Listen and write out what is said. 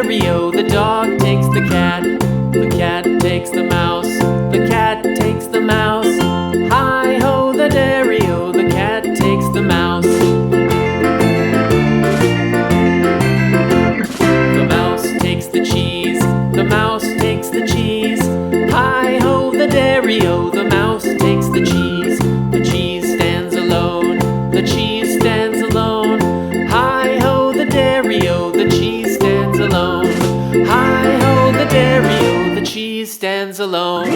dairy-o, the dog takes the cat. The cat takes the mouse. The cat takes the mouse. Hi-ho, the dairy-o, the cat takes the mouse. The mouse takes the cheese. The mouse takes the cheese. Hi-ho, the dairy-o, the mouse takes the cheese. The cheese stands alone. The cheese stands alone. Hi-ho, the dairy-o, the cheese stands alone. Hi-ho, the dairy-o, the cheese stands alone.